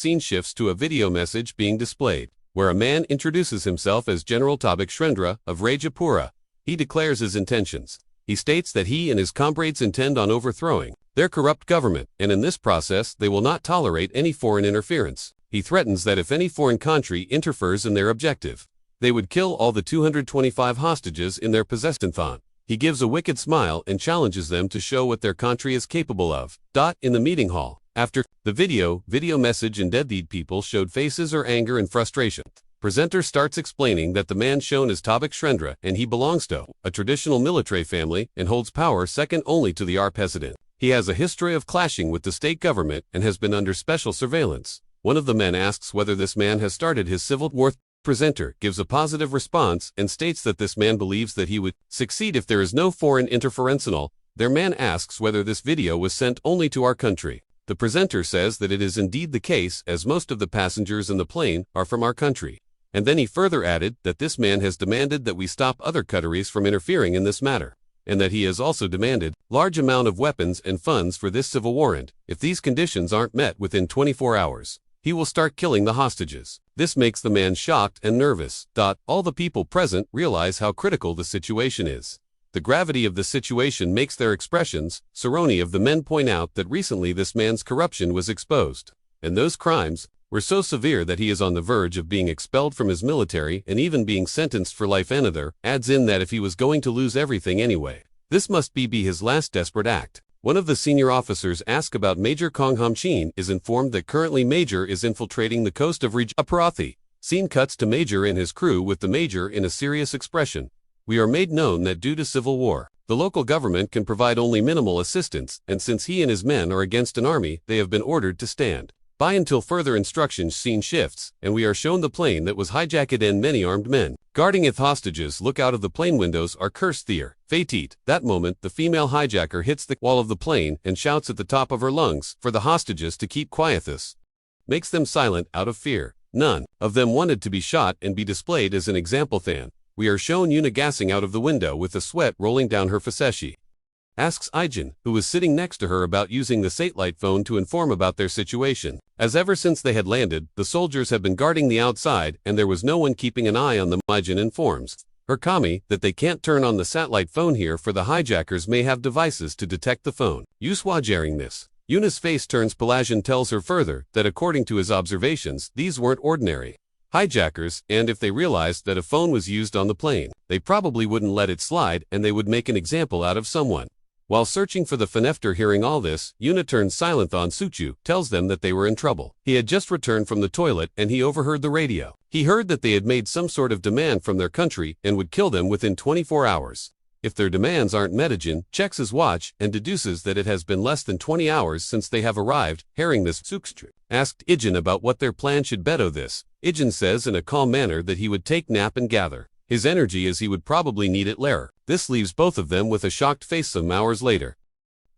Scene shifts to a video message being displayed, where a man introduces himself as General Tabak Shrendra of Rajapura. He declares his intentions. He states that he and his comrades intend on overthrowing their corrupt government, and in this process they will not tolerate any foreign interference. He threatens that if any foreign country interferes in their objective, they would kill all the 225 hostages in their possession. He gives a wicked smile and challenges them to show what their country is capable of. In the meeting hall, after the video message and dead people showed faces or anger and frustration. Presenter starts explaining that the man shown is Tabak Shrendra and he belongs to a traditional military family and holds power second only to the president. He has a history of clashing with the state government and has been under special surveillance. One of the men asks whether this man has started his civil war. Presenter gives a positive response and states that this man believes that he would succeed if there is no foreign interference. Their man asks whether this video was sent only to our country. The presenter says that it is indeed the case, as most of the passengers in the plane are from our country. And then he further added that this man has demanded that we stop other countries from interfering in this matter, and that he has also demanded large amount of weapons and funds for this civil war, and if these conditions aren't met within 24 hours, he will start killing the hostages. This makes the man shocked and nervous. All the people present realize how critical the situation is. The gravity of the situation makes their expressions. Cerrone of the men point out that recently this man's corruption was exposed, and those crimes were so severe that he is on the verge of being expelled from his military and even being sentenced for life. Another adds in that if he was going to lose everything anyway, this must be his last desperate act. One of the senior officers asks about Major Kong Hamchin, is informed that currently Major is infiltrating the coast of Rajapurathi. Scene cuts to Major and his crew with the Major in a serious expression. We are made known that due to civil war, the local government can provide only minimal assistance, and since he and his men are against an army, they have been ordered to stand by until further instructions. Scene shifts, and we are shown the plane that was hijacked and many armed men guarding its hostages look out of the plane windows are cursed there. Fatit. That moment, the female hijacker hits the wall of the plane and shouts at the top of her lungs for the hostages to keep quiet. This makes them silent out of fear. None of them wanted to be shot and be displayed as an example. We are shown Yuna gassing out of the window with the sweat rolling down her faceshi. Asks Ijin, who was sitting next to her, about using the satellite phone to inform about their situation, as ever since they had landed, the soldiers have been guarding the outside and there was no one keeping an eye on them. Ijin informs her Kami that they can't turn on the satellite phone here, for the hijackers may have devices to detect the phone. Yuswa hearing this, Yuna's face turns Pelagian tells her further that according to his observations, these weren't ordinary hijackers, and if they realized that a phone was used on the plane, they probably wouldn't let it slide and they would make an example out of someone. While searching for the Fenefter, hearing all this, Yuna turns silent on Suchu, tells them that they were in trouble. He had just returned from the toilet and he overheard the radio. He heard that they had made some sort of demand from their country and would kill them within 24 hours. If their demands aren't met, Ijin checks his watch and deduces that it has been less than 20 hours since they have arrived. Hearing this, Sukstru asked Ijin about what their plan should better this. Ijin says in a calm manner that he would take nap and gather his energy as he would probably need it later. This leaves both of them with a shocked face. Some hours later,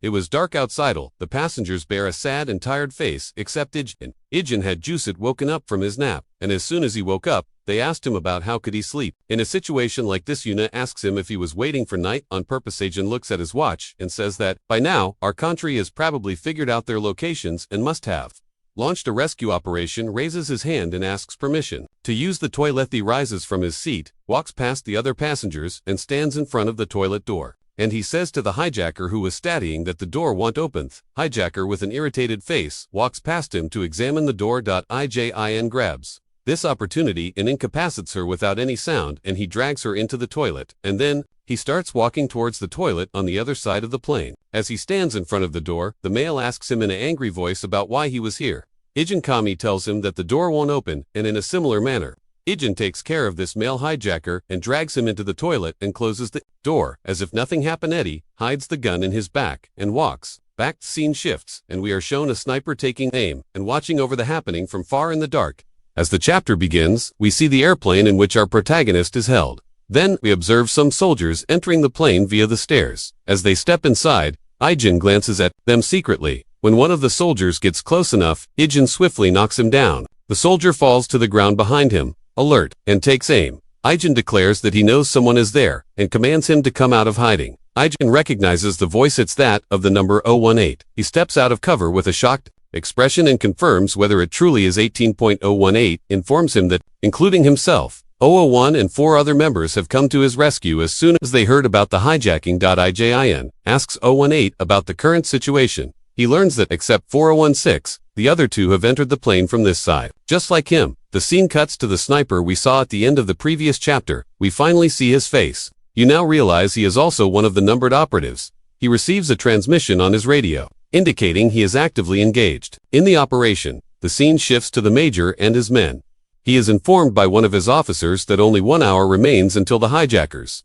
it was dark outside. The passengers bear a sad and tired face, except Ijin. Ijin had just woken up from his nap, and as soon as he woke up, they asked him about how could he sleep. In a situation like this, Yuna asks him if he was waiting for night on purpose. Ijin looks at his watch and says that, by now, our country has probably figured out their locations and must have launched a rescue operation. Raises his hand and asks permission to use the toilet. He rises from his seat, walks past the other passengers, and stands in front of the toilet door. And he says to the hijacker who was studying that the door won't open. Hijacker with an irritated face walks past him to examine the door. Ijin grabs this opportunity and incapacitates her without any sound, and he drags her into the toilet, and then he starts walking towards the toilet on the other side of the plane. As he stands in front of the door, the male asks him in an angry voice about why he was here. Ijin Kami tells him that the door won't open, and in a similar manner, Ijin takes care of this male hijacker and drags him into the toilet and closes the door. As if nothing happened, Eddie hides the gun in his back and walks back. Scene shifts, and we are shown a sniper taking aim and watching over the happening from far in the dark. As the chapter begins, we see the airplane in which our protagonist is held. Then, we observe some soldiers entering the plane via the stairs. As they step inside, Ijin glances at them secretly. When one of the soldiers gets close enough, Ijin swiftly knocks him down. The soldier falls to the ground behind him, alert, and takes aim. Ijin declares that he knows someone is there, and commands him to come out of hiding. Ijin recognizes the voice. It's that of the number 018. He steps out of cover with a shocked expression and confirms whether it truly is 18.018, informs him that, including himself, 001 and 4 other members have come to his rescue as soon as they heard about the hijacking. Ijin asks 018 about the current situation. He learns that, except 4016, the other 2 have entered the plane from this side. Just like him, the scene cuts to the sniper we saw at the end of the previous chapter. We finally see his face. You now realize he is also one of the numbered operatives. He receives a transmission on his radio, indicating he is actively engaged in the operation. The scene shifts to the major and his men. He is informed by one of his officers that only 1 hour remains until the hijackers'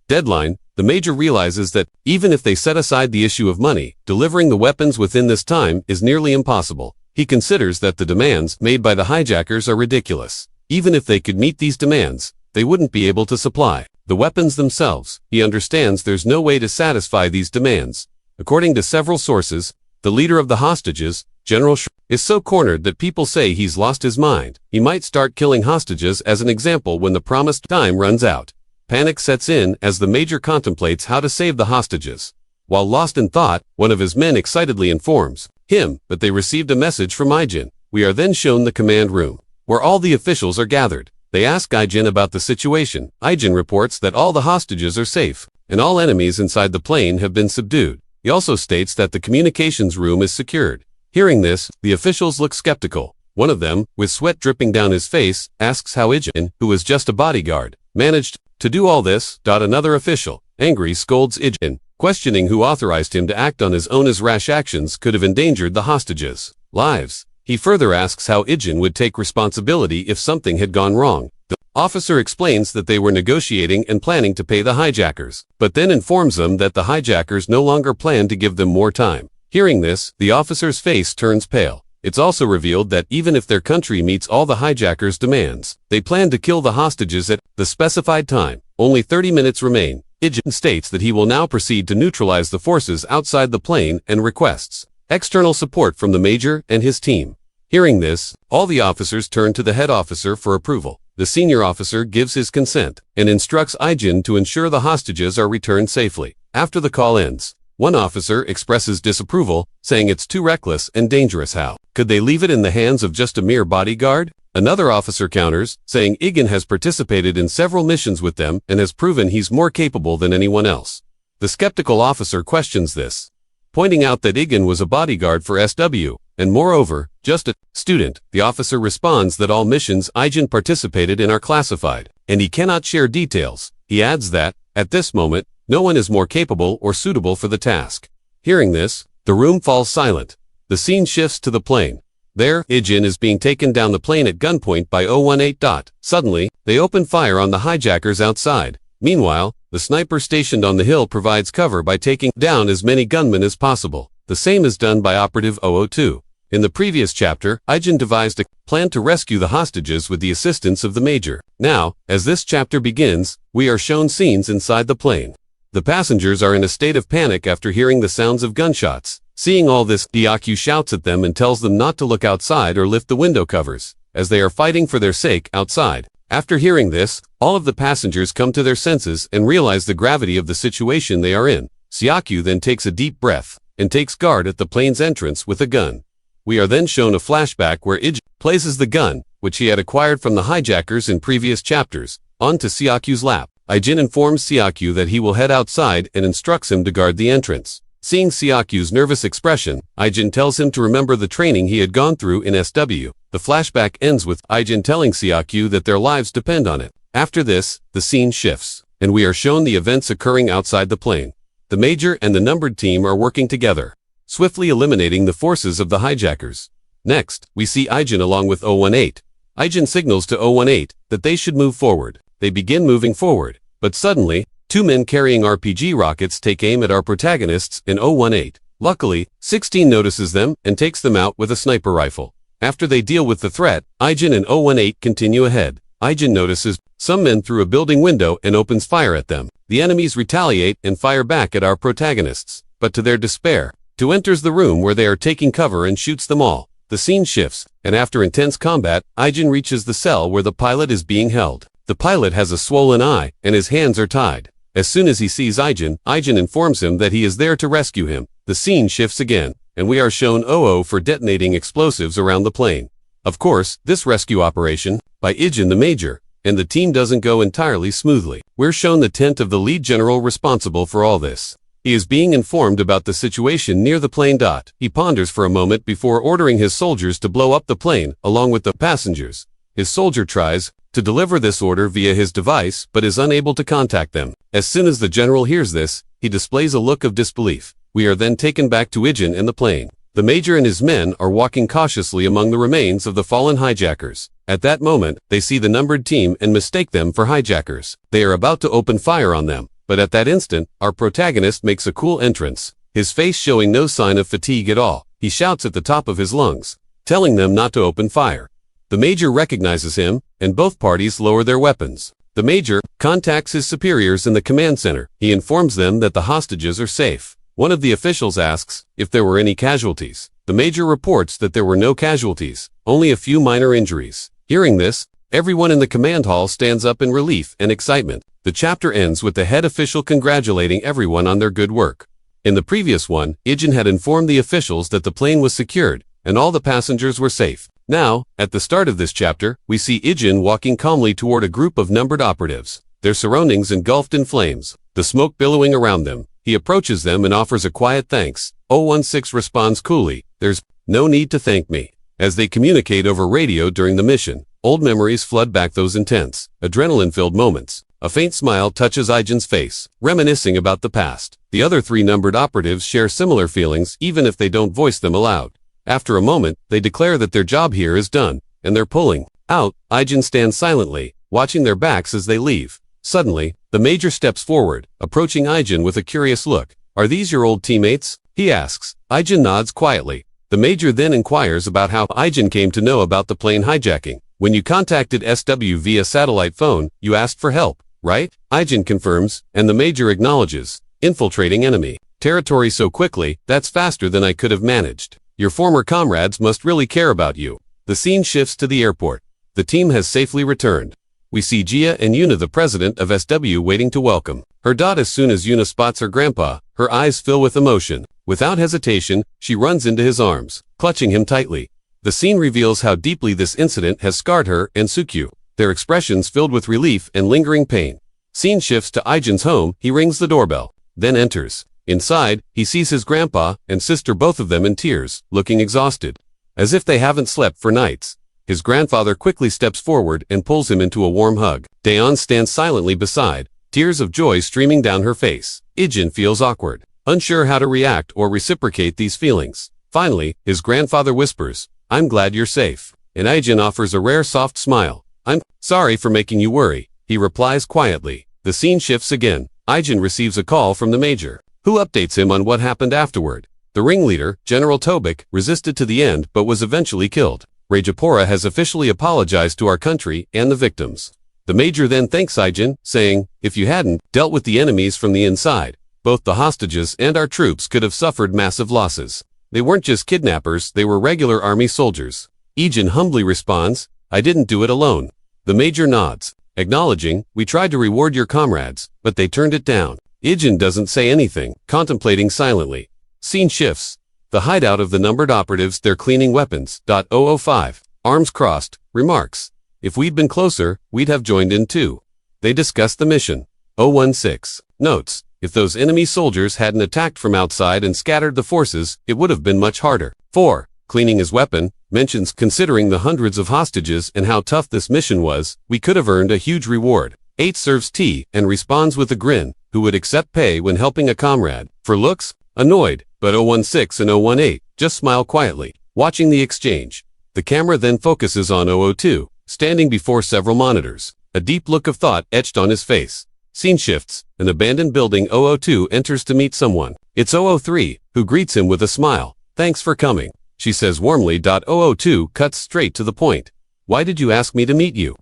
deadline. The major realizes that, even if they set aside the issue of money, delivering the weapons within this time is nearly impossible. He considers that the demands made by the hijackers are ridiculous. Even if they could meet these demands, they wouldn't be able to supply the weapons themselves. He understands there's no way to satisfy these demands. According to several sources, the leader of the hostages, General is so cornered that people say he's lost his mind. He might start killing hostages as an example when the promised time runs out. Panic sets in as the major contemplates how to save the hostages. While lost in thought, one of his men excitedly informs him that they received a message from Ijin. We are then shown the command room, where all the officials are gathered. They ask Ijin about the situation. Ijin reports that all the hostages are safe, and all enemies inside the plane have been subdued. He also states that the communications room is secured. Hearing this, the officials look skeptical. One of them, with sweat dripping down his face, asks how Ijin, who was just a bodyguard, managed to do all this. Another official, angry, scolds Ijin, questioning who authorized him to act on his own, as rash actions could have endangered the hostages' lives. He further asks how Ijin would take responsibility if something had gone wrong. The officer explains that they were negotiating and planning to pay the hijackers, but then informs them that the hijackers no longer plan to give them more time. Hearing this, the officer's face turns pale. It's also revealed that even if their country meets all the hijackers' demands, they plan to kill the hostages at the specified time. Only 30 minutes remain. Ijin states that he will now proceed to neutralize the forces outside the plane and requests external support from the major and his team. Hearing this, all the officers turn to the head officer for approval. The senior officer gives his consent and instructs Ijin to ensure the hostages are returned safely. After the call ends, one officer expresses disapproval, saying it's too reckless and dangerous. How could they leave it in the hands of just a mere bodyguard? Another officer counters, saying Ijin has participated in several missions with them and has proven he's more capable than anyone else. The skeptical officer questions this, pointing out that Ijin was a bodyguard for SW, and moreover, just a student. The officer responds that all missions Ijin participated in are classified, and he cannot share details. He adds that, at this moment, no one is more capable or suitable for the task. Hearing this, the room falls silent. The scene shifts to the plane. There, Ijin is being taken down the plane at gunpoint by 018. Suddenly, they open fire on the hijackers outside. Meanwhile, the sniper stationed on the hill provides cover by taking down as many gunmen as possible. The same is done by Operative 002. In the previous chapter, Ijin devised a plan to rescue the hostages with the assistance of the major. Now, as this chapter begins, we are shown scenes inside the plane. The passengers are in a state of panic after hearing the sounds of gunshots. Seeing all this, Diakyu shouts at them and tells them not to look outside or lift the window covers, as they are fighting for their sake outside. After hearing this, all of the passengers come to their senses and realize the gravity of the situation they are in. Siakyu then takes a deep breath and takes guard at the plane's entrance with a gun. We are then shown a flashback where Ijin places the gun, which he had acquired from the hijackers in previous chapters, onto Siakyu's lap. Ijin informs Siakyu that he will head outside and instructs him to guard the entrance. Seeing Siakyu's nervous expression, Ijin tells him to remember the training he had gone through in SW. The flashback ends with Ijin telling Siakyu that their lives depend on it. After this, the scene shifts, and we are shown the events occurring outside the plane. The major and the numbered team are working together, swiftly eliminating the forces of the hijackers. Next, we see Ijin along with 018. Ijin signals to 018 that they should move forward. They begin moving forward, but suddenly, 2 men carrying RPG rockets take aim at our protagonists and 018. Luckily, 16 notices them and takes them out with a sniper rifle. After they deal with the threat, Ijin and 018 continue ahead. Ijin notices some men through a building window and opens fire at them. The enemies retaliate and fire back at our protagonists, but to their despair, 2 enters the room where they are taking cover and shoots them all. The scene shifts, and after intense combat, Ijin reaches the cell where the pilot is being held. The pilot has a swollen eye, and his hands are tied. As soon as he sees Ijin informs him that he is there to rescue him. The scene shifts again, and we are shown Oo for detonating explosives around the plane. Of course, this rescue operation, by Ijin the Major, and the team doesn't go entirely smoothly. We're shown the tent of the lead general responsible for all this. He is being informed about the situation near the plane. He ponders for a moment before ordering his soldiers to blow up the plane, along with the passengers. His soldier tries to deliver this order via his device, but is unable to contact them. As soon as the general hears this, he displays a look of disbelief. We are then taken back to Ijin and the plane. The Major and his men are walking cautiously among the remains of the fallen hijackers. At that moment, they see the numbered team and mistake them for hijackers. They are about to open fire on them, but at that instant, our protagonist makes a cool entrance, his face showing no sign of fatigue at all. He shouts at the top of his lungs, telling them not to open fire. The Major recognizes him, and both parties lower their weapons. The Major contacts his superiors in the command center. He informs them that the hostages are safe. One of the officials asks if there were any casualties. The Major reports that there were no casualties, only a few minor injuries. Hearing this, everyone in the command hall stands up in relief and excitement. The chapter ends with the head official congratulating everyone on their good work. In the previous one, Ijin had informed the officials that the plane was secured, and all the passengers were safe. Now, at the start of this chapter, we see Ijin walking calmly toward a group of numbered operatives, their surroundings engulfed in flames, the smoke billowing around them. He approaches them and offers a quiet thanks. 016 responds coolly, "There's no need to thank me." As they communicate over radio during the mission, old memories flood back those intense, adrenaline-filled moments. A faint smile touches Ijin's face, reminiscing about the past. The other three numbered operatives share similar feelings even if they don't voice them aloud. After a moment, they declare that their job here is done, and they're pulling out. Ijin stands silently, watching their backs as they leave. Suddenly, the Major steps forward, approaching Ijin with a curious look. "Are these your old teammates?" he asks. Ijin nods quietly. The Major then inquires about how Ijin came to know about the plane hijacking. "When you contacted SW via satellite phone, you asked for help, right?" Ijin confirms, and the Major acknowledges. "Infiltrating enemy territory so quickly, that's faster than I could have managed. Your former comrades must really care about you." The scene shifts to the airport. The team has safely returned. We see Jia and Yuna, the president of SW, waiting to welcome her. As soon as Yuna spots her grandpa, her eyes fill with emotion. Without hesitation, she runs into his arms, clutching him tightly. The scene reveals how deeply this incident has scarred her and Sukyu, their expressions filled with relief and lingering pain. Scene shifts to Ijin's home. He rings the doorbell, then enters. Inside, he sees his grandpa and sister, both of them in tears, looking exhausted, as if they haven't slept for nights. His grandfather quickly steps forward and pulls him into a warm hug. Daeon stands silently beside, tears of joy streaming down her face. Ijin feels awkward, unsure how to react or reciprocate these feelings. Finally, his grandfather whispers, "I'm glad you're safe." And Ijin offers a rare soft smile. "I'm sorry for making you worry," he replies quietly. The scene shifts again. Ijin receives a call from the Major, who updates him on what happened afterward. The ringleader, General Tobik, resisted to the end but was eventually killed. Rajapura has officially apologized to our country and the victims. The Major then thanks Ijin, saying, "If you hadn't dealt with the enemies from the inside, both the hostages and our troops could have suffered massive losses. They weren't just kidnappers, they were regular army soldiers." Ijin humbly responds, "I didn't do it alone." The Major nods, acknowledging, "We tried to reward your comrades, but they turned it down." Ijin doesn't say anything, contemplating silently. Scene shifts. The hideout of the numbered operatives, they're cleaning weapons. 005, arms crossed, remarks, "If we'd been closer, we'd have joined in too." They discuss the mission. 016 notes, "If those enemy soldiers hadn't attacked from outside and scattered the forces, it would have been much harder." 4. Cleaning his weapon, mentions, "Considering the hundreds of hostages and how tough this mission was, we could have earned a huge reward." 8 serves tea and responds with a grin, who would accept pay when helping a comrade. For looks, annoyed, but 016 and 018 just smile quietly, watching the exchange. The camera then focuses on 002, standing before several monitors, a deep look of thought etched on his face. Scene shifts. An abandoned building. 002 enters to meet someone. It's 003, who greets him with a smile. "Thanks for coming," she says warmly. 002 cuts straight to the point. "Why did you ask me to meet you?"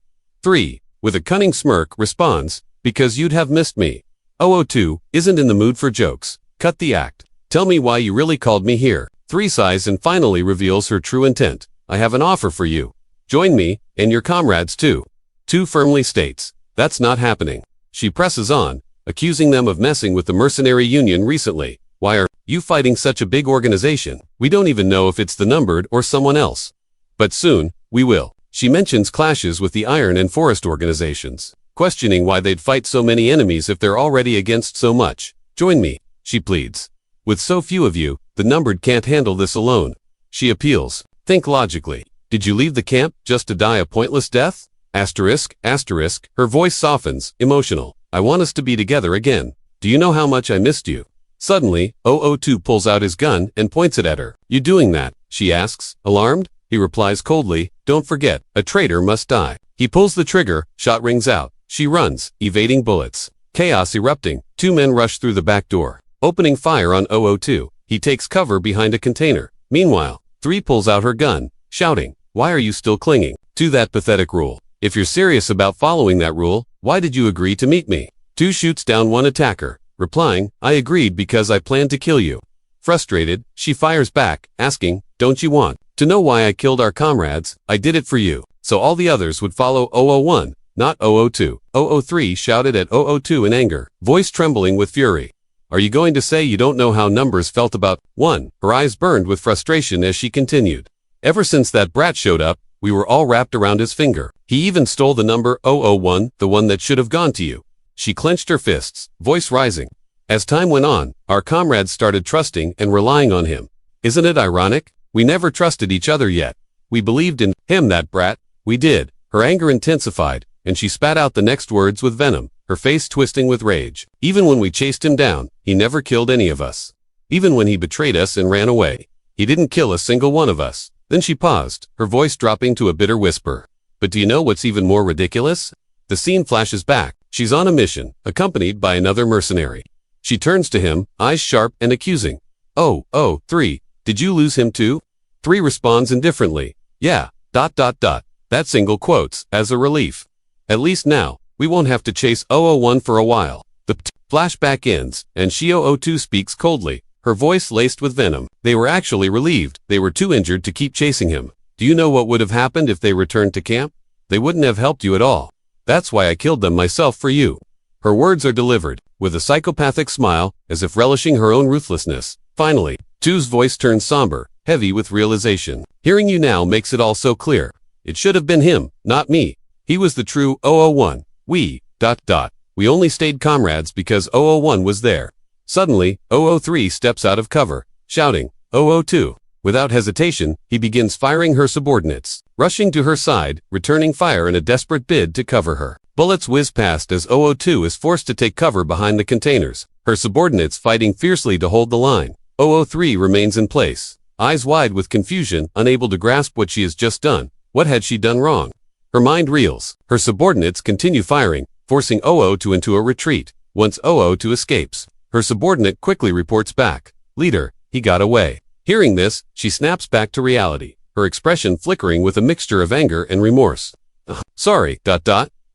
3, with a cunning smirk, responds, "Because you'd have missed me." 002 isn't in the mood for jokes. Cut the act. "Tell me why you really called me here." 3 sighs and finally reveals her true intent. "I have an offer for you. Join me, and your comrades too." 2 firmly states, "That's not happening." She presses on, accusing them of messing with the mercenary union recently. Why are you fighting such a big organization? We don't even know if it's the numbered or someone else. But soon, we will. She mentions clashes with the Iron and Forest organizations, questioning why they'd fight so many enemies if they're already against so much. Join me, she pleads. With so few of you, the numbered can't handle this alone. She appeals. Think logically. Did you leave the camp just to die a pointless death? Asterisk, asterisk, her voice softens, emotional. I want us to be together again. Do you know how much I missed you? Suddenly, 002 pulls out his gun and points it at her. You doing that? She asks, alarmed. He replies coldly, don't forget, a traitor must die. He pulls the trigger, shot rings out. She runs, evading bullets. Chaos erupting, two men rush through the back door, opening fire on 002. He takes cover behind a container. Meanwhile, 3 pulls out her gun, shouting, why are you still clinging to that pathetic rule? If you're serious about following that rule, why did you agree to meet me? 2 shoots down one attacker, replying, I agreed because I planned to kill you. Frustrated, she fires back, asking, don't you want to know why I killed our comrades? I did it for you, so all the others would follow 001, not 002. 003 shouted at 002 in anger, voice trembling with fury. Are you going to say you don't know how numbers felt about 1? Her eyes burned with frustration as she continued. Ever since that brat showed up, we were all wrapped around his finger. He even stole the number 001, the one that should have gone to you. She clenched her fists, voice rising. As time went on, our comrades started trusting and relying on him. Isn't it ironic? We never trusted each other yet. We believed in him, that brat. We did. Her anger intensified, and she spat out the next words with venom, her face twisting with rage. Even when we chased him down, he never killed any of us. Even when he betrayed us and ran away, he didn't kill a single one of us. Then she paused, her voice dropping to a bitter whisper. But do you know what's even more ridiculous? The scene flashes back. She's on a mission, accompanied by another mercenary. She turns to him, eyes sharp and accusing. 3, did you lose him too? 3 responds indifferently. Yeah, ... That single quotes, as a relief. At least now, we won't have to chase 001 for a while. The flashback ends, and she 002 speaks coldly, her voice laced with venom. They were actually relieved. They were too injured to keep chasing him. Do you know what would have happened if they returned to camp? They wouldn't have helped you at all. That's why I killed them myself for you. Her words are delivered, with a psychopathic smile, as if relishing her own ruthlessness. Finally, 2's voice turns somber, heavy with realization. Hearing you now makes it all so clear. It should have been him, not me. He was the true 001. We, ... We only stayed comrades because 001 was there. Suddenly, 003 steps out of cover, shouting, 002. Without hesitation, he begins firing her subordinates, rushing to her side, returning fire in a desperate bid to cover her. Bullets whiz past as 002 is forced to take cover behind the containers, her subordinates fighting fiercely to hold the line. 003 remains in place, eyes wide with confusion, unable to grasp what she has just done. What had she done wrong? Her mind reels. Her subordinates continue firing, forcing 002 into a retreat. Once 002 escapes, her subordinate quickly reports back. Leader, he got away. Hearing this, she snaps back to reality, her expression flickering with a mixture of anger and remorse. Sorry, ...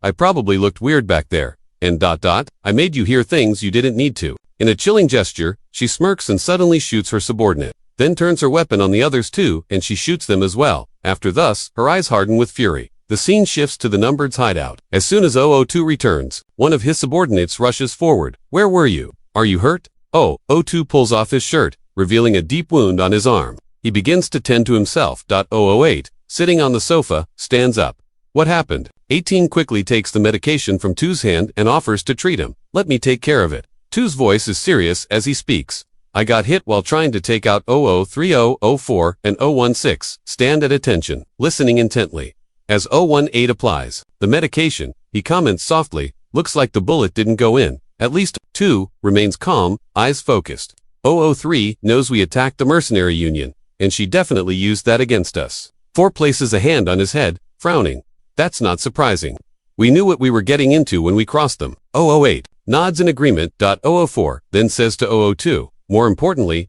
I probably looked weird back there, and ... I made you hear things you didn't need to. In a chilling gesture, she smirks and suddenly shoots her subordinate, then turns her weapon on the others too, and she shoots them as well. After thus, her eyes harden with fury. The scene shifts to the numbered's hideout. As soon as 002 returns, one of his subordinates rushes forward. Where were you? Are you hurt? 002 pulls off his shirt, revealing a deep wound on his arm. He begins to tend to himself. 008, sitting on the sofa, stands up. What happened? 18 quickly takes the medication from 2's hand and offers to treat him. Let me take care of it. 2's voice is serious as he speaks. I got hit while trying to take out 0030, 04, and 016. Stand at attention, listening intently. As 018 applies the medication, he comments softly, looks like the bullet didn't go in. At least 2 remains calm, eyes focused. 003 knows we attacked the mercenary union, and she definitely used that against us. 4 places a hand on his head, frowning. That's not surprising. We knew what we were getting into when we crossed them. 008 nods in agreement. 004 then says to 002, more importantly, ...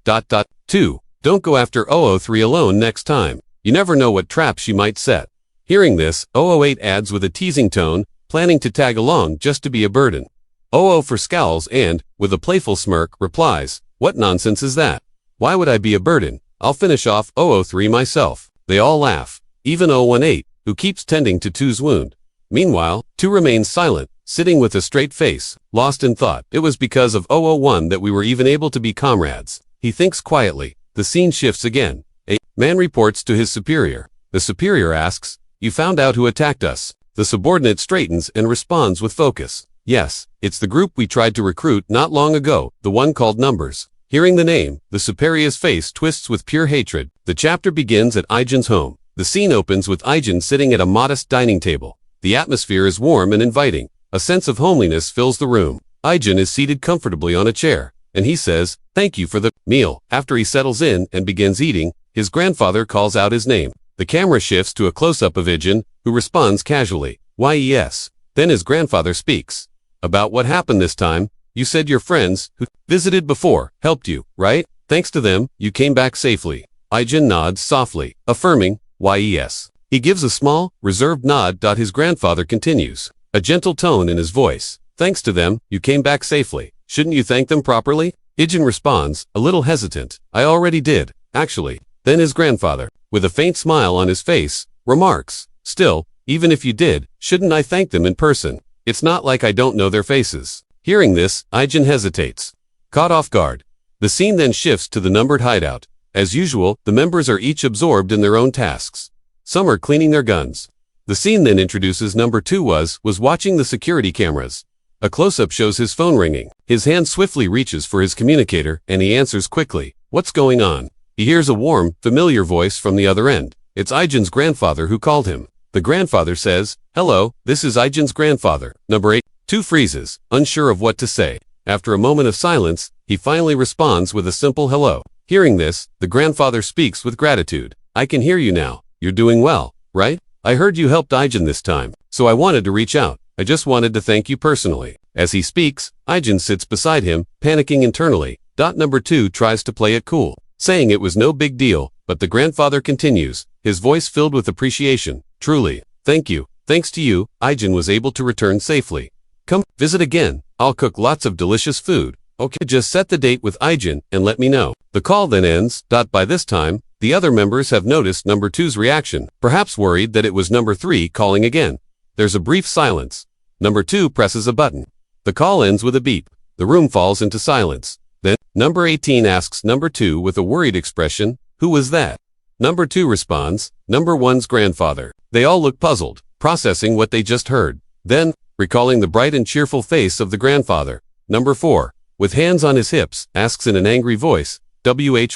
2, don't go after 003 alone next time. You never know what trap she might set. Hearing this, 008 adds with a teasing tone, planning to tag along just to be a burden. 004 scowls and, with a playful smirk, replies, what nonsense is that? Why would I be a burden? I'll finish off 003 myself. They all laugh, even 018, who keeps tending to 2's wound. Meanwhile, 2 remains silent, sitting with a straight face, lost in thought. It was because of 001 that we were even able to be comrades. He thinks quietly. The scene shifts again. A man reports to his superior. The superior asks, "You found out who attacked us?" The subordinate straightens and responds with focus. "Yes, it's the group we tried to recruit not long ago, the one called Numbers." Hearing the name, the superior's face twists with pure hatred. The chapter begins at Aijin's home. The scene opens with Aijin sitting at a modest dining table. The atmosphere is warm and inviting. A sense of homeliness fills the room. Aijin is seated comfortably on a chair, and he says, "Thank you for the meal." After he settles in and begins eating, his grandfather calls out his name. The camera shifts to a close-up of Aijin, who responds casually, "Yes." Then his grandfather speaks. "About what happened this time, you said your friends, who visited before, helped you, right? Thanks to them, you came back safely." Aijin nods softly, affirming, "Yes." He gives a small, reserved nod. His grandfather continues, a gentle tone in his voice. "Thanks to them, you came back safely. Shouldn't you thank them properly?" Aijin responds, a little hesitant, "I already did, actually." Then his grandfather, with a faint smile on his face, remarks, "Still, even if you did, shouldn't I thank them in person? It's not like I don't know their faces." Hearing this, Aijin hesitates, caught off guard. The scene then shifts to the numbered hideout. As usual, the members are each absorbed in their own tasks. Some are cleaning their guns. The scene then introduces number 2 was watching the security cameras. A close-up shows his phone ringing. His hand swiftly reaches for his communicator, and he answers quickly. "What's going on?" He hears a warm, familiar voice from the other end. It's Aijin's grandfather who called him. The grandfather says, "Hello, this is Aijin's grandfather." Number 8. 2 freezes, unsure of what to say. After a moment of silence, he finally responds with a simple hello. Hearing this, the grandfather speaks with gratitude. "I can hear you now. You're doing well, right? I heard you helped Aijin this time, so I wanted to reach out. I just wanted to thank you personally." As he speaks, Aijin sits beside him, panicking internally. Number 2 tries to play it cool, saying it was no big deal, but the grandfather continues, his voice filled with appreciation. "Truly, thank you. Thanks to you, Aijin was able to return safely. Come visit again. I'll cook lots of delicious food." "Okay, just set the date with Aijin and let me know." The call then ends. By this time, the other members have noticed number 2's reaction, perhaps worried that it was number 3 calling again. There's a brief silence. Number 2 presses a button. The call ends with a beep. The room falls into silence. Then, number 18 asks number 2 with a worried expression, "Who was that?" Number 2 responds, "Number 1's grandfather." They all look puzzled, processing what they just heard. Then, recalling the bright and cheerful face of the grandfather, number 4, with hands on his hips, asks in an angry voice,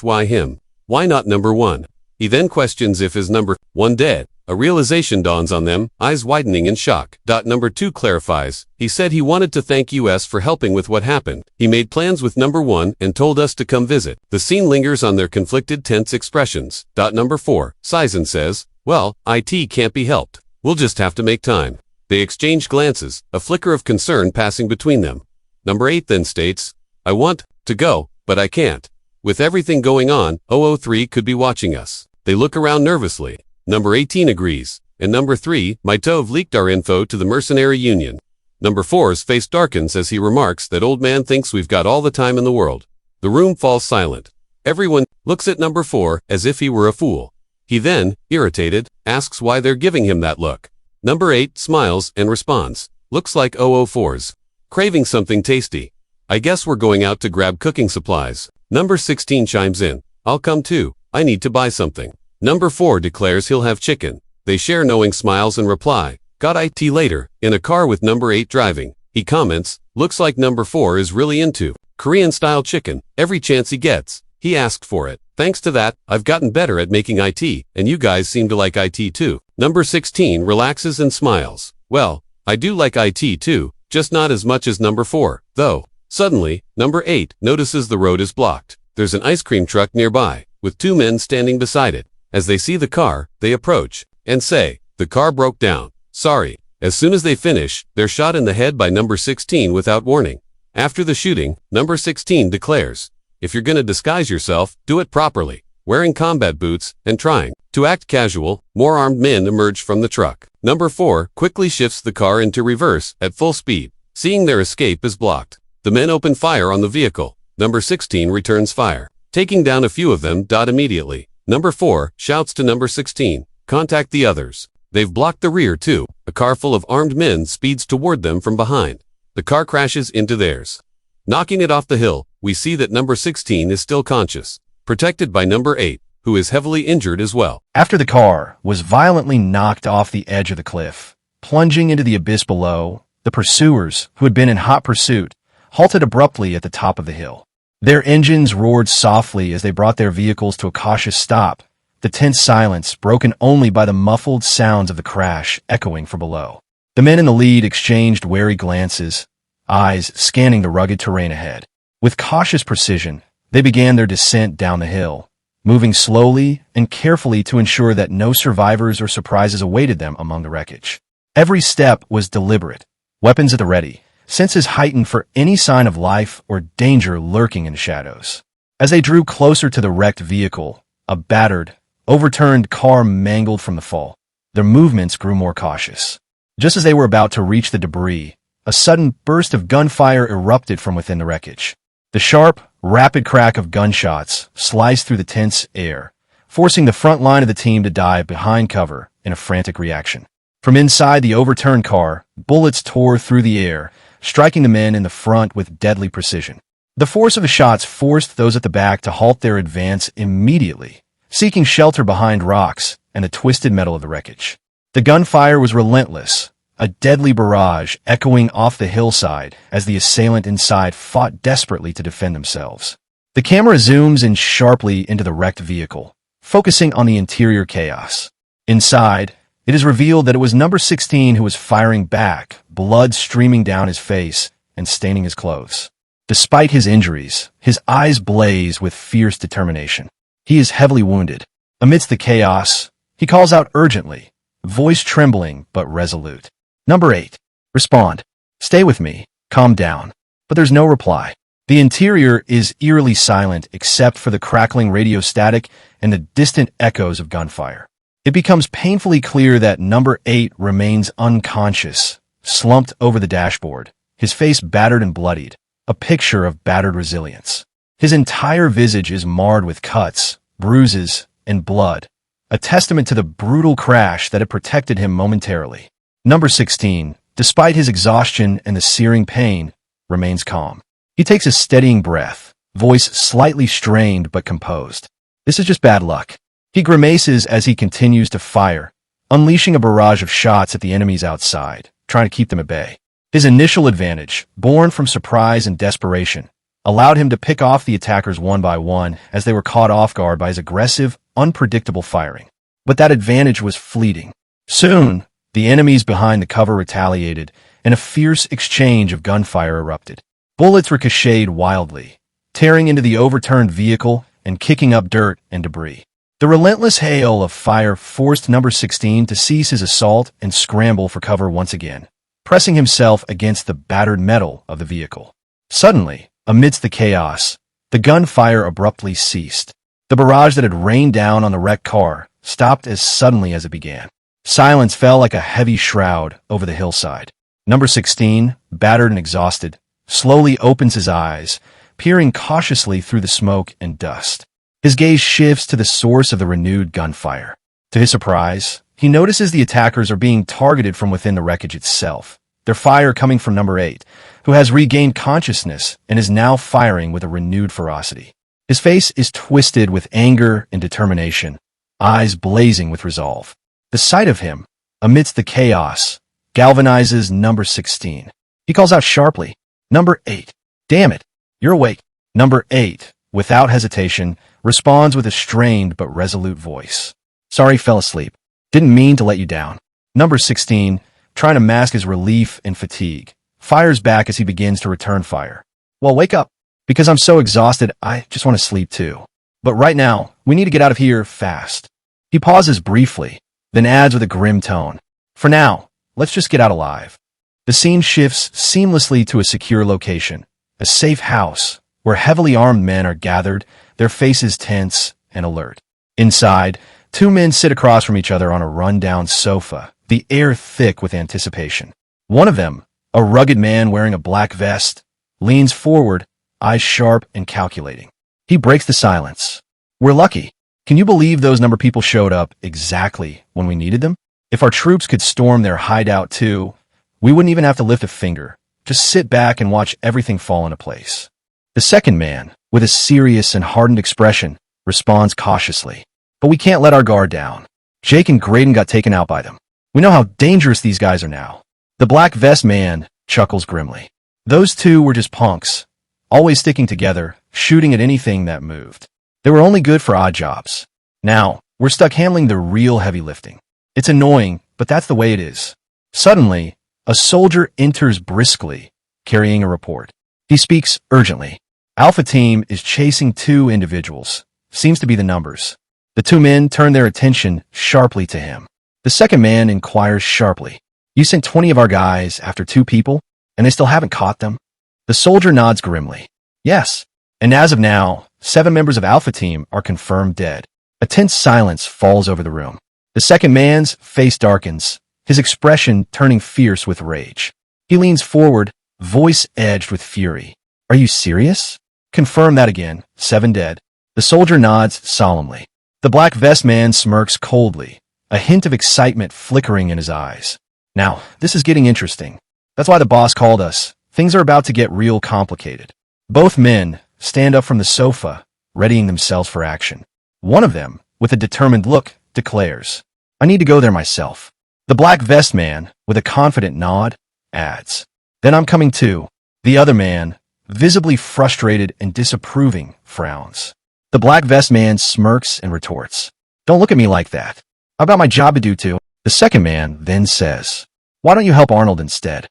"Why him? Why not number 1? He then questions if is number 1 dead. A realization dawns on them, eyes widening in shock. Number 2 clarifies, "He said he wanted to thank us for helping with what happened. He made plans with number 1 and told us to come visit." The scene lingers on their conflicted, tense expressions. Number 4 sighs and says, "Well, IT can't be helped. We'll just have to make time." They exchange glances, a flicker of concern passing between them. Number 8 then states, "I want to go, but I can't. With everything going on, 003 could be watching us." They look around nervously. Number 18 agrees, and number 3 might have leaked our info to the Mercenary Union. Number 4's face darkens as he remarks that old man thinks we've got all the time in the world. The room falls silent. Everyone looks at number 4 as if he were a fool. He then, irritated, asks why they're giving him that look. Number 8 smiles and responds, "Looks like 004's craving something tasty. I guess we're going out to grab cooking supplies." Number 16 chimes in, "I'll come too. I need to buy something." Number 4 declares he'll have chicken. They share knowing smiles and reply, "Got IT later." In a car with number 8 driving, he comments, "Looks like number 4 is really into Korean-style chicken. Every chance he gets, he asked for it. Thanks to that, I've gotten better at making IT, and you guys seem to like IT too." Number 16 relaxes and smiles. "Well, I do like IT too, just not as much as number 4, though." Suddenly, number 8 notices the road is blocked. There's an ice cream truck nearby, with 2 men standing beside it. As they see the car, they approach and say, "The car broke down. Sorry." As soon as they finish, they're shot in the head by number 16 without warning. After the shooting, number 16 declares, "If you're gonna disguise yourself, do it properly." Wearing combat boots and trying to act casual, more armed men emerge from the truck. Number 4 quickly shifts the car into reverse at full speed. Seeing their escape is blocked, the men open fire on the vehicle. Number 16 returns fire, taking down a few of them. Immediately, number 4 shouts to number 16, "Contact the others." They've blocked the rear too. A car full of armed men speeds toward them from behind. The car crashes into theirs. Knocking it off the hill, we see that number 16 is still conscious, protected by number 8, who is heavily injured as well. After the car was violently knocked off the edge of the cliff, plunging into the abyss below, the pursuers, who had been in hot pursuit, halted abruptly at the top of the hill. Their engines roared softly as they brought their vehicles to a cautious stop, the tense silence broken only by the muffled sounds of the crash echoing from below. The men in the lead exchanged wary glances, eyes scanning the rugged terrain ahead. With cautious precision, they began their descent down the hill, moving slowly and carefully to ensure that no survivors or surprises awaited them among the wreckage. Every step was deliberate, weapons at the ready, senses heightened for any sign of life or danger lurking in the shadows. As they drew closer to the wrecked vehicle, a battered, overturned car mangled from the fall, their movements grew more cautious. Just as they were about to reach the debris, a sudden burst of gunfire erupted from within the wreckage. The sharp, rapid crack of gunshots sliced through the tense air, forcing the front line of the team to dive behind cover in a frantic reaction. From inside the overturned car, bullets tore through the air, striking the men in the front with deadly precision. The force of the shots forced those at the back to halt their advance immediately, seeking shelter behind rocks and the twisted metal of the wreckage. The gunfire was relentless, a deadly barrage echoing off the hillside as the assailant inside fought desperately to defend themselves. The camera zooms in sharply into the wrecked vehicle, focusing on the interior chaos. Inside, it is revealed that it was number 16 who was firing back, blood streaming down his face and staining his clothes. Despite his injuries, his eyes blaze with fierce determination. He is heavily wounded. Amidst the chaos, he calls out urgently, voice trembling but resolute. Number 8. Respond. Stay with me. Calm down. But there's no reply. The interior is eerily silent except for the crackling radio static and the distant echoes of gunfire. It becomes painfully clear that number 8 remains unconscious, slumped over the dashboard, his face battered and bloodied, a picture of battered resilience. His entire visage is marred with cuts, bruises, and blood, a testament to the brutal crash that had protected him momentarily. Number 16, despite his exhaustion and the searing pain, remains calm. He takes a steadying breath, voice slightly strained but composed. This is just bad luck. He grimaces as he continues to fire, unleashing a barrage of shots at the enemies outside, trying to keep them at bay. His initial advantage, born from surprise and desperation, allowed him to pick off the attackers one by one as they were caught off guard by his aggressive, unpredictable firing. But that advantage was fleeting. Soon, the enemies behind the cover retaliated, and a fierce exchange of gunfire erupted. Bullets ricocheted wildly, tearing into the overturned vehicle and kicking up dirt and debris. The relentless hail of fire forced number 16 to cease his assault and scramble for cover once again, pressing himself against the battered metal of the vehicle. Suddenly, amidst the chaos, the gunfire abruptly ceased. The barrage that had rained down on the wrecked car stopped as suddenly as it began. Silence fell like a heavy shroud over the hillside. Number 16, battered and exhausted, slowly opens his eyes, peering cautiously through the smoke and dust. His gaze shifts to the source of the renewed gunfire. To his surprise, he notices the attackers are being targeted from within the wreckage itself, their fire coming from number 8, who has regained consciousness and is now firing with a renewed ferocity. His face is twisted with anger and determination, eyes blazing with resolve. The sight of him, amidst the chaos, galvanizes number 16. He calls out sharply, "Number 8, damn it, you're awake." Number 8, without hesitation, responds with a strained but resolute voice. "Sorry, fell asleep. Didn't mean to let you down." Number 16, trying to mask his relief and fatigue, fires back as he begins to return fire. "Well, wake up. Because I'm so exhausted, I just want to sleep too. But right now, we need to get out of here fast." He pauses briefly, then adds with a grim tone, "For now, let's just get out alive." The scene shifts seamlessly to a secure location, a safe house, where heavily armed men are gathered, their faces tense and alert. Inside, two men sit across from each other on a run-down sofa, the air thick with anticipation. One of them, a rugged man wearing a black vest, leans forward, eyes sharp and calculating. He breaks the silence. "We're lucky. Can you believe those number people showed up exactly when we needed them?" If our troops could storm their hideout too, we wouldn't even have to lift a finger. Just sit back and watch everything fall into place. The second man, with a serious and hardened expression, responds cautiously. But we can't let our guard down. Jake and Graydon got taken out by them. We know how dangerous these guys are now. The black vest man chuckles grimly. Those two were just punks, always sticking together, shooting at anything that moved. They were only good for odd jobs. Now, we're stuck handling the real heavy lifting. It's annoying, but that's the way it is. Suddenly, a soldier enters briskly, carrying a report. He speaks urgently. Alpha Team is chasing two individuals. Seems to be the numbers. The two men turn their attention sharply to him. The second man inquires sharply. You sent 20 of our guys after two people, and they still haven't caught them? The soldier nods grimly. Yes. And as of now, 7 members of Alpha Team are confirmed dead. A tense silence falls over the room. The second man's face darkens, his expression turning fierce with rage. He leans forward, voice edged with fury. Are you serious? Confirm that again. 7 dead. The soldier nods solemnly. The black vest man smirks coldly, a hint of excitement flickering in his eyes. Now, this is getting interesting. That's why the boss called us. Things are about to get real complicated. Both men stand up from the sofa, readying themselves for action. One of them, with a determined look, declares, I need to go there myself. The black vest man, with a confident nod, adds, Then I'm coming too. The other man, visibly frustrated and disapproving, frowns. The black vest man smirks and retorts, Don't look at me like that. I've got my job to do too. The second man then says, Why don't you help Arnold instead?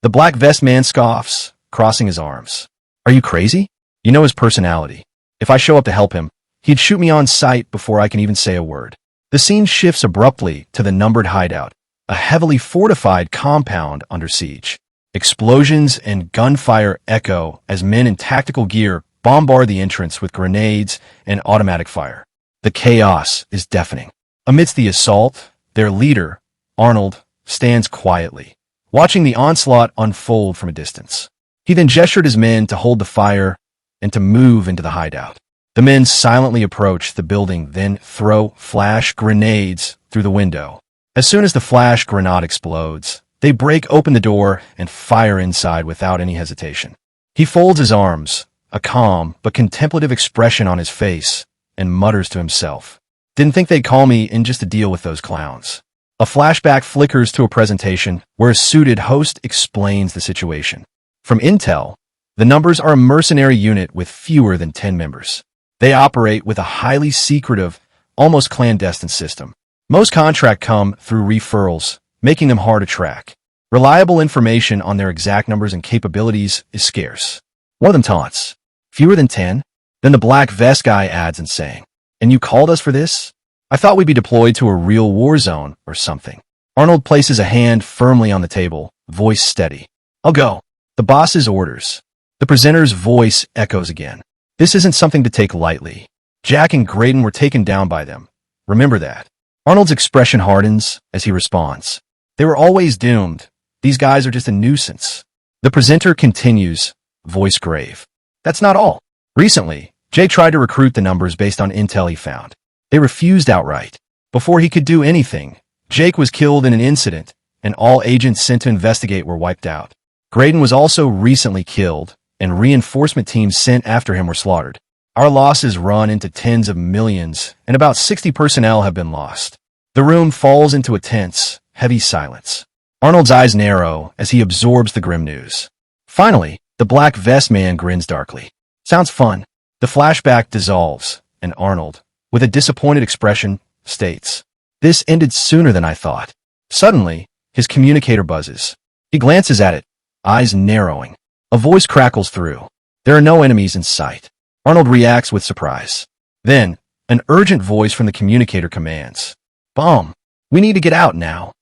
The black vest man scoffs, crossing his arms. Are you crazy? You know his personality. If I show up to help him, he'd shoot me on sight before I can even say a word. The scene shifts abruptly to the numbered hideout, a heavily fortified compound under siege. Explosions and gunfire echo as men in tactical gear bombard the entrance with grenades and automatic fire. The chaos is deafening. Amidst the assault, their leader, Arnold, stands quietly, watching the onslaught unfold from a distance. He then gestured his men to hold the fire and to move into the hideout. The men silently approach the building, then throw flash grenades through the window. As soon as the flash grenade explodes, they break open the door and fire inside without any hesitation. He folds his arms, a calm but contemplative expression on his face, and mutters to himself, Didn't think they'd call me in just to deal with those clowns. A flashback flickers to a presentation where a suited host explains the situation. From intel, the numbers are a mercenary unit with fewer than 10 members. They operate with a highly secretive, almost clandestine system. Most contracts come through referrals, making them hard to track. Reliable information on their exact numbers and capabilities is scarce. One of them taunts, Fewer than 10? Then the black vest guy adds in saying, And you called us for this? I thought we'd be deployed to a real war zone or something. Arnold places a hand firmly on the table, voice steady. I'll go. The boss's orders. The presenter's voice echoes again. This isn't something to take lightly. Jack and Graydon were taken down by them. Remember that. Arnold's expression hardens as he responds. They were always doomed. These guys are just a nuisance. The presenter continues, voice grave. That's not all. Recently, Jake tried to recruit the numbers based on intel he found. They refused outright. Before he could do anything, Jake was killed in an incident, and all agents sent to investigate were wiped out. Graydon was also recently killed, and reinforcement teams sent after him were slaughtered. Our losses run into tens of millions, and about 60 personnel have been lost. The room falls into a tense, heavy silence. Arnold's eyes narrow as he absorbs the grim news. Finally, the black vest man grins darkly. Sounds fun. The flashback dissolves, and Arnold, with a disappointed expression, states, This ended sooner than I thought. Suddenly, his communicator buzzes. He glances at it, eyes narrowing. A voice crackles through. There are no enemies in sight. Arnold reacts with surprise. Then, an urgent voice from the communicator commands, Bomb! We need to get out now.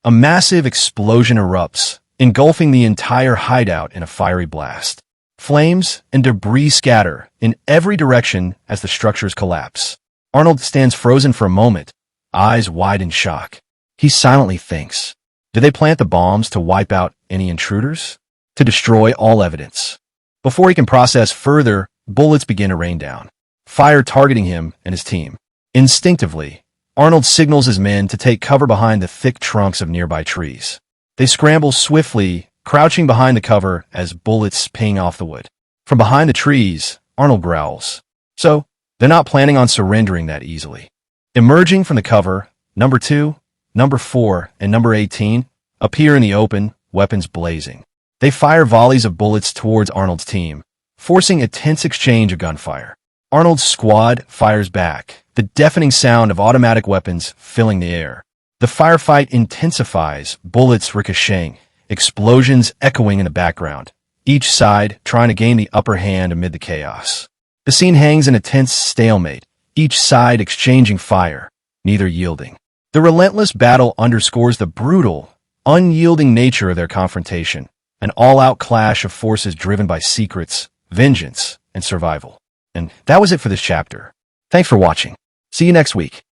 A massive explosion erupts, engulfing the entire hideout in a fiery blast. Flames and debris scatter in every direction as the structures collapse. Arnold stands frozen for a moment, eyes wide in shock. He silently thinks, did they plant the bombs to wipe out any intruders? To destroy all evidence? Before he can process further, bullets begin to rain down, fire targeting him and his team. Instinctively, Arnold signals his men to take cover behind the thick trunks of nearby trees. They scramble swiftly, crouching behind the cover as bullets ping off the wood. From behind the trees, Arnold growls. So, they're not planning on surrendering that easily. Emerging from the cover, number 2, number 4, and number 18 appear in the open, weapons blazing. They fire volleys of bullets towards Arnold's team, forcing a tense exchange of gunfire. Arnold's squad fires back, the deafening sound of automatic weapons filling the air. The firefight intensifies, bullets ricocheting, explosions echoing in the background, each side trying to gain the upper hand amid the chaos. The scene hangs in a tense stalemate, each side exchanging fire, neither yielding. The relentless battle underscores the brutal, unyielding nature of their confrontation, an all-out clash of forces driven by secrets, vengeance, and survival. And that was it for this chapter. Thanks for watching. See you next week.